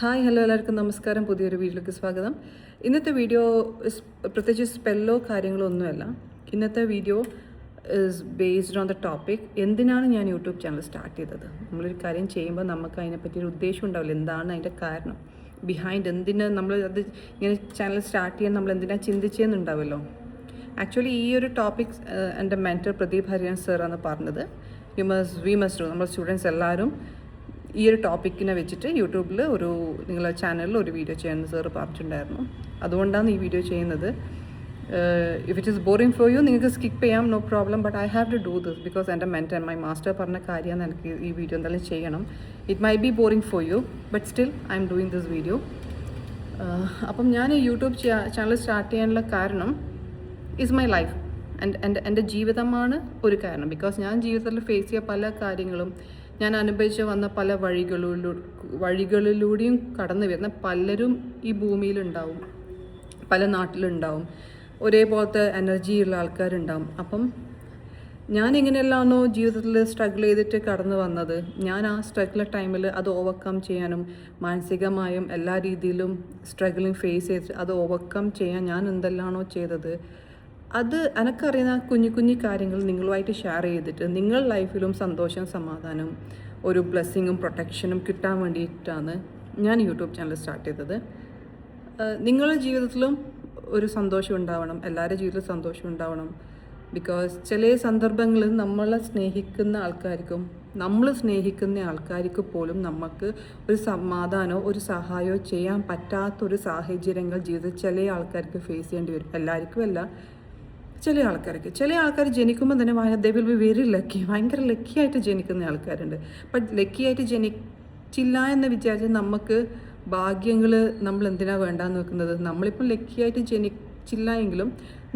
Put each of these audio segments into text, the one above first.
Hi hello എല്ലാവർക്കും നമസ്കാരം. പുതിയൊരു വീഡിയോയിലേക്ക് സ്വാഗതം. ഇന്നത്തെ വീഡിയോ പ്രത്യേകിച്ച് സ്പെല്ലോ കാര്യങ്ങളോ ഒന്നുമല്ല. ഇന്നത്തെ video is based on the topic എന്തിനാണ് ഞാൻ യൂട്യൂബ് ചാനൽ സ്റ്റാർട്ട് ചെയ്തത്. നമ്മളൊരു കാര്യം ചെയ്യുമ്പോൾ നമുക്ക് അതിനെപ്പറ്റി ഒരു ഉദ്ദേശം ഉണ്ടാവില്ല, എന്താണ് അതിൻ്റെ കാരണം ബിഹൈൻഡ്, എന്തിന് നമ്മൾ അത് ഇങ്ങനെ ചാനൽ സ്റ്റാർട്ട് ചെയ്യാൻ നമ്മൾ എന്തിനാണ് ചിന്തിച്ചതെന്നുണ്ടാവുമല്ലോ. ആക്ച്വലി ഈ ഒരു ടോപ്പിക് എൻ്റെ മെൻറ്റർ പ്രദീപ് ഹരിയാൻ സാറാണ് പറഞ്ഞത്. വി മസ്റ്റ് ഡു, നമ്മൾ സ്റ്റുഡൻസ് എല്ലാവരും ഈ ഒരു ടോപ്പിക്കിനെ വെച്ചിട്ട് യൂട്യൂബിൽ നിങ്ങളുടെ ചാനലിൽ ഒരു വീഡിയോ ചെയ്യാമെന്ന് സാറ് പറഞ്ഞിട്ടുണ്ടായിരുന്നു. അതുകൊണ്ടാണ് ഈ വീഡിയോ ചെയ്യുന്നത്. If it is boring for you, നിങ്ങൾക്ക് സ്കിപ്പ് ചെയ്യാം, no problem. But I have to do this because എൻ്റെ മെൻറ്റർ മൈ മാസ്റ്റർ പറഞ്ഞ കാര്യമാണ് എനിക്ക് ഈ വീഡിയോ എന്തായാലും ചെയ്യണം. It may be boring for you but still I'm doing this video. അപ്പം ഞാൻ യൂട്യൂബ് ചാനൽ സ്റ്റാർട്ട് ചെയ്യാനുള്ള കാരണം ഈസ് മൈ ലൈഫ്. എൻ്റെ ജീവിതമാണ് ഒരു കാരണം. ബിക്കോസ് ഞാൻ ജീവിതത്തിൽ ഫേസ് ചെയ്യുക പല കാര്യങ്ങളും, ഞാൻ അനുഭവിച്ച് വന്ന പല വഴികളിലൂടെയും കടന്നു വരുന്ന പലരും ഈ ഭൂമിയിലുണ്ടാവും, പല നാട്ടിലുണ്ടാവും, ഒരേപോലത്തെ എനർജിയുള്ള ആൾക്കാരുണ്ടാവും. അപ്പം ഞാൻ എങ്ങനെയല്ലാണോ ജീവിതത്തിൽ സ്ട്രഗിൾ ചെയ്തിട്ട് കടന്നു വന്നത്, ഞാൻ ആ സ്ട്രഗിൾ ടൈമിൽ അത് ഓവർകം ചെയ്യാനും മാനസികമായും എല്ലാ രീതിയിലും സ്ട്രഗിളിങ് ഫേസ് ചെയ്തിട്ട് അത് ഓവർകം ചെയ്യാൻ ഞാൻ എന്തെല്ലാമാണോ ചെയ്തത്, അത് എനിക്കറിയുന്ന കുഞ്ഞു കുഞ്ഞു കാര്യങ്ങൾ നിങ്ങളുമായിട്ട് ഷെയർ ചെയ്തിട്ട് നിങ്ങൾ ലൈഫിലും സന്തോഷം, സമാധാനം, ഒരു ബ്ലെസ്സിങ്ങും പ്രൊട്ടക്ഷനും കിട്ടാൻ വേണ്ടിയിട്ടാണ് ഞാൻ യൂട്യൂബ് ചാനൽ സ്റ്റാർട്ട് ചെയ്തത്. നിങ്ങളുടെ ജീവിതത്തിലും ഒരു സന്തോഷം ഉണ്ടാവണം, എല്ലാവരുടെ ജീവിതത്തിലും സന്തോഷം ഉണ്ടാവണം. ബിക്കോസ് ചില സന്ദർഭങ്ങളിൽ നമ്മളെ സ്നേഹിക്കുന്ന ആൾക്കാർക്കും നമ്മൾ സ്നേഹിക്കുന്ന ആൾക്കാർക്ക് പോലും നമുക്ക് ഒരു സമാധാനമോ ഒരു സഹായമോ ചെയ്യാൻ പറ്റാത്തൊരു സാഹചര്യങ്ങൾ ജീവിതത്തിൽ ചില ആൾക്കാർക്ക് ഫേസ് ചെയ്യേണ്ടി വരും. എല്ലാവർക്കും അല്ല, ചില ആൾക്കാർ ജനിക്കുമ്പോൾ തന്നെ they will be very lucky, ഭയങ്കര ലക്കിയായിട്ട് ജനിക്കുന്ന ആൾക്കാരുണ്ട്. ബട്ട് ലക്കിയായിട്ട് ജനിച്ചില്ല എന്ന് വിചാരിച്ച് നമുക്ക് ഭാഗ്യങ്ങൾ നമ്മൾ എന്തിനാണ് വേണ്ടാന്ന് വെക്കുന്നത്. നമ്മളിപ്പം ലക്കിയായിട്ട് ജനിച്ചില്ല എങ്കിലും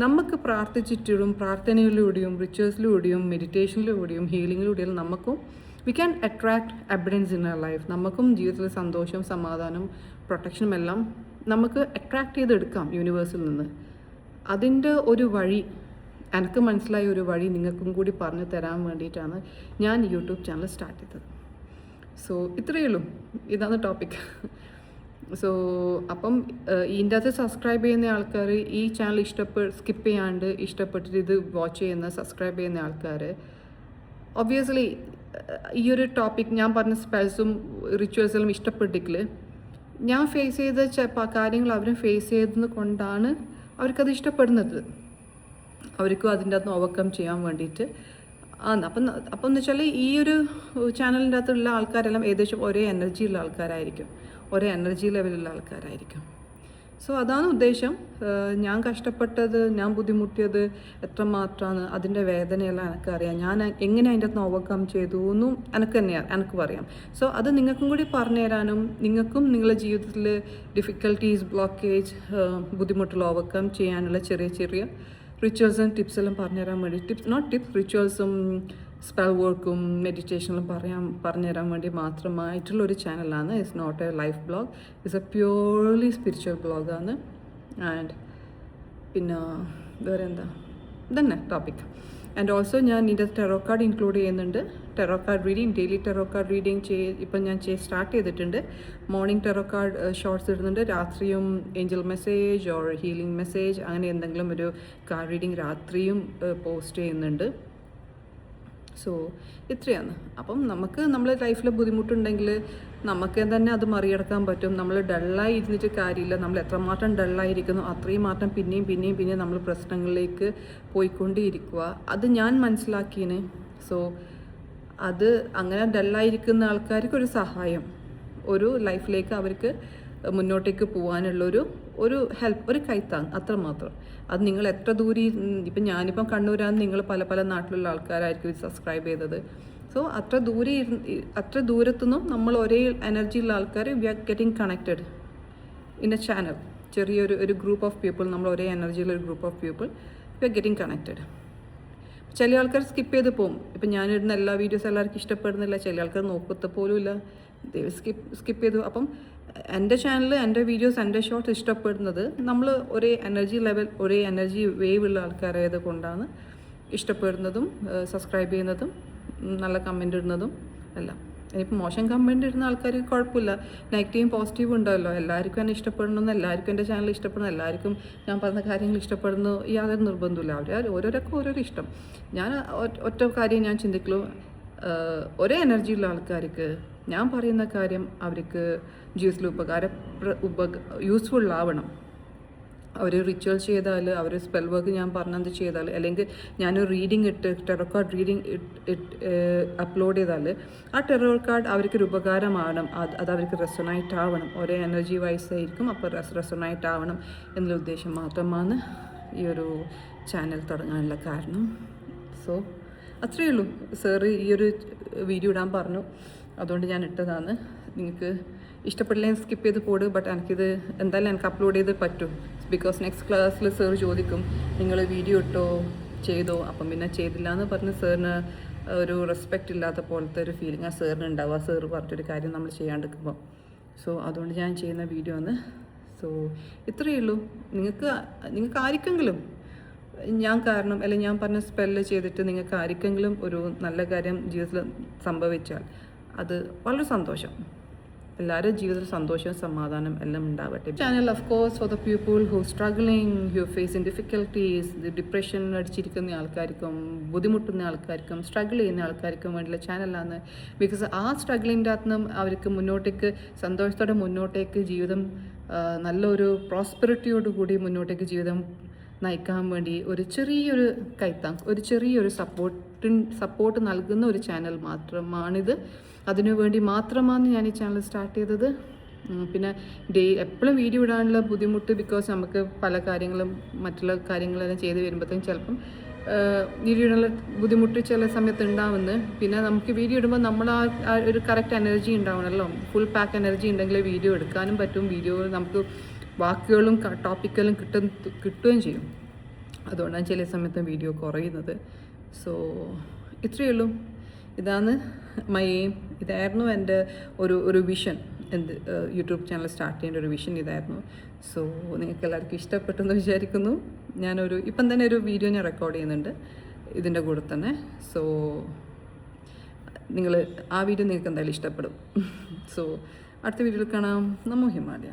നമുക്ക് പ്രാർത്ഥിച്ചിട്ടും പ്രാർത്ഥനയിലൂടെയും റിച്വൽസിലൂടെയും മെഡിറ്റേഷനിലൂടെയും ഹീലിങ്ങിലൂടെയും നമുക്കും we can attract abundance in our life. നമുക്കും ജീവിതത്തിൽ സന്തോഷം, സമാധാനം, പ്രൊട്ടക്ഷനും എല്ലാം നമുക്ക് അട്രാക്ട് ചെയ്തെടുക്കാം യൂണിവേഴ്സിൽ നിന്ന്. അതിൻ്റെ ഒരു വഴി, എനിക്ക് മനസ്സിലായ ഒരു വഴി നിങ്ങൾക്കും കൂടി പറഞ്ഞു തരാൻ വേണ്ടിയിട്ടാണ് ഞാൻ യൂട്യൂബ് ചാനൽ സ്റ്റാർട്ട് ചെയ്തത്. സോ ഇത്രയേ ഉള്ളൂ, ഇതാണ് ടോപ്പിക്. സോ അപ്പം ഇതിൻ്റെ അകത്ത് സബ്സ്ക്രൈബ് ചെയ്യുന്ന ആൾക്കാർ, ഈ ചാനൽ സ്കിപ്പ് ചെയ്യാണ്ട് ഇഷ്ടപ്പെട്ടിട്ട് ഇത് വാച്ച് ചെയ്യുന്ന സബ്സ്ക്രൈബ് ചെയ്യുന്ന ആൾക്കാർ, ഒബ്വിയസ്ലി ഈ ഒരു ടോപ്പിക് ഞാൻ പറഞ്ഞ സ്പെൽസും റിച്വൽസും ഇഷ്ടപ്പെട്ടെങ്കിൽ ഞാൻ ഫേസ് ചെയ്ത കാര്യങ്ങൾ അവരും ഫേസ് ചെയ്തത് കൊണ്ടാണ് അവർക്കത് ഇഷ്ടപ്പെടുന്നത്. അവർക്കും അതിൻ്റെ അകത്ത് ഓവർകം ചെയ്യാൻ വേണ്ടിയിട്ട് ആണ്. അപ്പം എന്ന് വെച്ചാൽ ഈ ഒരു ചാനലിൻ്റെ അകത്തുള്ള ആൾക്കാരെല്ലാം ഏകദേശം ഒരേ എനർജിയുള്ള ആൾക്കാരായിരിക്കും, ഒരേ എനർജി ലെവലുള്ള ആൾക്കാരായിരിക്കും. സോ അതാണ് ഉദ്ദേശം. ഞാൻ കഷ്ടപ്പെട്ടത്, ഞാൻ ബുദ്ധിമുട്ടിയത് എത്രമാത്രമാണ്, അതിൻ്റെ വേദനയെല്ലാം എനിക്കറിയാം. ഞാൻ എങ്ങനെ അതിൻ്റെ അകത്ത് ഓവർകം ചെയ്തു എന്നും എനിക്ക് പറയാം. സോ അത് നിങ്ങൾക്കും കൂടി പറഞ്ഞു തരാനും, നിങ്ങൾക്കും നിങ്ങളുടെ ജീവിതത്തിൽ ഡിഫിക്കൽട്ടീസ്, ബ്ലോക്കേജ്, ബുദ്ധിമുട്ടുകൾ ഓവർകം ചെയ്യാനുള്ള ചെറിയ ചെറിയ റിച്വൽസും ടിപ്സെല്ലാം പറഞ്ഞു തരാൻ വേണ്ടി, റിച്വൽസും സ്പെൽ വർക്കും മെഡിറ്റേഷനിലും പറഞ്ഞു തരാൻ വേണ്ടി മാത്രമായിട്ടുള്ളൊരു ചാനലാണ്. It's not a life blog, it's a purely spiritual ബ്ലോഗാണ്. ആൻഡ് പിന്നെ വേറെ എന്താ ഇതന്നെ ടോപ്പിക്. ആൻഡ് ഓൾസോ ഞാൻ ഇതിൻ്റെ ടെറോ കാർഡ് ഇൻക്ലൂഡ് ചെയ്യുന്നുണ്ട്. Tarot card reading, daily tarot card reading ഇപ്പം ഞാൻ സ്റ്റാർട്ട് ചെയ്തിട്ടുണ്ട്. മോർണിംഗ് ടെറോ കാർഡ് ഷോർട്സ് ഇടുന്നുണ്ട്, രാത്രിയും Angel message or healing message അങ്ങനെ എന്തെങ്കിലും ഒരു കാർഡ് റീഡിങ് രാത്രിയും പോസ്റ്റ് ചെയ്യുന്നുണ്ട്. സോ ഇത്രയാണ്. അപ്പം നമുക്ക് നമ്മളെ ലൈഫിൽ ബുദ്ധിമുട്ടുണ്ടെങ്കിൽ നമുക്ക് തന്നെ അത് മറികടക്കാൻ പറ്റും. നമ്മൾ ഡള്ളായി ഇരുന്നിട്ട് കാര്യമില്ല. നമ്മൾ എത്രമാത്രം ഡള്ളായിരിക്കുന്നു അത്രയും മാത്രം പിന്നെയും നമ്മൾ പ്രശ്നങ്ങളിലേക്ക് പോയിക്കൊണ്ടേയിരിക്കുക. അത് ഞാൻ മനസ്സിലാക്കിയതിന്. സോ അത് അങ്ങനെ ഡള്ളായിരിക്കുന്ന ആൾക്കാർക്ക് ഒരു സഹായം, ഒരു ലൈഫിലേക്ക് അവർക്ക് മുന്നോട്ടേക്ക് പോകാനുള്ളൊരു ഹെൽപ്പ്, ഒരു കൈത്താങ്, അത്രമാത്രം. അത് നിങ്ങൾ എത്ര ദൂരെ, ഇപ്പം ഞാനിപ്പം കണ്ണൂരാണ്, നിങ്ങൾ പല നാട്ടിലുള്ള ആൾക്കാരായിരിക്കും സബ്സ്ക്രൈബ് ചെയ്തത്. സോ അത്ര ദൂരത്തുനിന്നും നമ്മൾ ഒരേ എനർജിയുള്ള ആൾക്കാർ we are getting connected in a channel. ചെറിയൊരു ഗ്രൂപ്പ് ഓഫ് പീപ്പിൾ, നമ്മൾ ഒരേ എനർജിയുള്ള ഒരു group of people we are getting connected. ചില ആൾക്കാർ സ്കിപ്പ് ചെയ്ത് പോകും. ഇപ്പം ഞാനിടുന്ന എല്ലാ വീഡിയോസ് എല്ലാവർക്കും ഇഷ്ടപ്പെടുന്നില്ല, ചില ആൾക്കാർ നോക്കത്ത പോലും ഇല്ല, സ്കിപ്പ് ചെയ്തു. അപ്പം എൻ്റെ ചാനൽ, എൻ്റെ വീഡിയോസ്, എൻ്റെ ഷോർട്സ് ഇഷ്ടപ്പെടുന്നത് നമ്മൾ ഒരേ എനർജി ലെവൽ, ഒരേ എനർജി വേവ് ഉള്ള ആൾക്കാരായത് കൊണ്ടാണ് ഇഷ്ടപ്പെടുന്നതും സബ്സ്ക്രൈബ് ചെയ്യുന്നതും നല്ല കമൻ്റ് ഇടുന്നതും എല്ലാം. ഇനിയിപ്പോൾ മോശം കമൻറ്റ് ഇടുന്ന ആൾക്കാർക്ക് കുഴപ്പമില്ല, നെഗറ്റീവും പോസിറ്റീവും ഉണ്ടല്ലോ. എല്ലാവർക്കും എന്നെ ഇഷ്ടപ്പെടണമെന്ന്, എല്ലാവർക്കും എൻ്റെ ചാനൽ ഇഷ്ടപ്പെടണം, എല്ലാവർക്കും ഞാൻ പറഞ്ഞ കാര്യങ്ങൾ ഇഷ്ടപ്പെടുന്നു യാതൊരു നിർബന്ധമില്ല. ഓരോരൊക്കെ ഓരോരോ ഇഷ്ടം. ഞാൻ ഒറ്റ കാര്യം ഞാൻ ചിന്തിക്കുള്ളൂ, ഒരേ എനർജിയുള്ള ആൾക്കാർക്ക് ഞാൻ പറയുന്ന കാര്യം അവർക്ക് ജീവിതത്തിൽ യൂസ്ഫുൾ ആവണം. അവർ റിച്വൽ ചെയ്താൽ, അവർ സ്പെൽ വർക്ക് ഞാൻ പറഞ്ഞത് ചെയ്താൽ, അല്ലെങ്കിൽ ഞാനൊരു reading tarot card reading upload ചെയ്താൽ ആ ടെറോ കാർഡ് അവർക്കൊരു ഉപകാരമാവണം, അത് അവർക്ക് റെസൊണൈറ്റ് ആവണം. ഒരേ എനർജി വൈസ് ആയിരിക്കും, അപ്പോൾ റെസൊണൈറ്റ് ആവണം എന്നുള്ള ഉദ്ദേശം മാത്രമാണ് ഈ ഒരു ചാനൽ തുടങ്ങാനുള്ള കാരണം. സോ അത്രയേ ഉള്ളൂ. സാറ് ഈ ഒരു വീഡിയോ ഇടാൻ പറഞ്ഞു, അതുകൊണ്ട് ഞാൻ ഇട്ടതാണ്. നിങ്ങൾക്ക് ഇഷ്ടപ്പെട്ടില്ലെങ്കിൽ സ്കിപ്പ് ചെയ്ത് പോട്. ബട്ട് എനിക്കിത് എന്തായാലും എനിക്ക് അപ്ലോഡ് ചെയ്ത് പറ്റും. ബിക്കോസ് നെക്സ്റ്റ് ക്ലാസ്സിൽ സാർ ചോദിക്കും നിങ്ങൾ വീഡിയോ ഇട്ടോ ചെയ്തോ. അപ്പം പിന്നെ ചെയ്തില്ല എന്ന് പറഞ്ഞ് സാറിന് ഒരു റെസ്പെക്റ്റ് ഇല്ലാത്ത പോലത്തെ ഒരു ഫീലിംഗ് ആ സാറിന് ഉണ്ടാവുക. സാറ് പറഞ്ഞൊരു കാര്യം നമ്മൾ ചെയ്യാണ്ടിരിക്കുമ്പോൾ. സോ അതുകൊണ്ട് ഞാൻ ചെയ്യുന്ന വീഡിയോ ആണ്. സോ ഇത്രയേ ഉള്ളൂ. നിങ്ങൾക്ക് ആർക്കെങ്കിലും ഞാൻ കാരണം അല്ലെങ്കിൽ ഞാൻ പറഞ്ഞ സ്പെല്ല് ചെയ്തിട്ട് നിങ്ങൾക്ക് ആർക്കെങ്കിലും ഒരു നല്ല കാര്യം ജീവിതത്തിൽ സംഭവിച്ചാൽ അത് വളരെ സന്തോഷം. എല്ലാവരും ജീവിതത്തിൽ സന്തോഷവും സമാധാനം എല്ലാം ഉണ്ടാവട്ടെ. Channel of course for the people who struggling, who facing difficulties, depression അടിച്ചിരിക്കുന്ന ആൾക്കാർക്കും, ബുദ്ധിമുട്ടുന്ന ആൾക്കാർക്കും, സ്ട്രഗിൾ ചെയ്യുന്ന ആൾക്കാർക്കും വേണ്ടിയുള്ള ചാനലാണ്. ബിക്കോസ് ആ സ്ട്രഗിളിൻ്റെ അകത്ത് നിന്നും അവർക്ക് മുന്നോട്ടേക്ക് സന്തോഷത്തോടെ മുന്നോട്ടേക്ക് ജീവിതം നല്ലൊരു പ്രോസ്പെറിറ്റിയോടുകൂടി മുന്നോട്ടേക്ക് ജീവിതം നയിക്കാൻ വേണ്ടി ഒരു ചെറിയൊരു കൈത്താങ്, ഒരു ചെറിയൊരു സപ്പോർട്ട് നൽകുന്ന ഒരു ചാനൽ മാത്രമാണിത്. അതിനുവേണ്ടി മാത്രമാണ് ഞാൻ ഈ ചാനൽ സ്റ്റാർട്ട് ചെയ്തത്. പിന്നെ എപ്പോഴും വീഡിയോ ഇടാനുള്ള ബുദ്ധിമുട്ട്, ബിക്കോസ് നമുക്ക് പല കാര്യങ്ങളും മറ്റുള്ള കാര്യങ്ങളെല്ലാം ചെയ്ത് വരുമ്പോഴത്തേക്കും ചിലപ്പം വീഡിയോ ഇടാനുള്ള ബുദ്ധിമുട്ട് ചില സമയത്ത് ഉണ്ടാവുന്നത്. പിന്നെ നമുക്ക് വീഡിയോ ഇടുമ്പോൾ നമ്മൾ ആ ഒരു കറക്റ്റ് എനർജി ഉണ്ടാവണമല്ലോ. ഫുൾ പാക്ക് എനർജി ഉണ്ടെങ്കിൽ വീഡിയോ എടുക്കാനും പറ്റും, വീഡിയോ നമുക്ക് വാക്കുകളും ടോപ്പിക്കെല്ലാം കിട്ടുകയും ചെയ്യും. അതുകൊണ്ടാണ് ചില സമയത്ത് വീഡിയോ കുറയുന്നത്. സോ ഇത്രയേ ഉള്ളൂ. ഇതാണ് മൈ എയിം. ഇതായിരുന്നു എൻ്റെ ഒരു വിഷൻ. യൂട്യൂബ് ചാനൽ സ്റ്റാർട്ട് ചെയ്യേണ്ട ഒരു വിഷൻ ഇതായിരുന്നു. സോ നിങ്ങൾക്ക് എല്ലാവർക്കും ഇഷ്ടപ്പെട്ടെന്ന് വിചാരിക്കുന്നു. ഇപ്പം തന്നെ ഒരു വീഡിയോ ഞാൻ റെക്കോർഡ് ചെയ്യുന്നുണ്ട് ഇതിൻ്റെ കൂടെ തന്നെ. സോ ആ വീഡിയോ നിങ്ങൾക്ക് എന്തായാലും ഇഷ്ടപ്പെടും. സോ അടുത്ത വീഡിയോയിൽ കാണാം. നമോ ഹിമാലയ.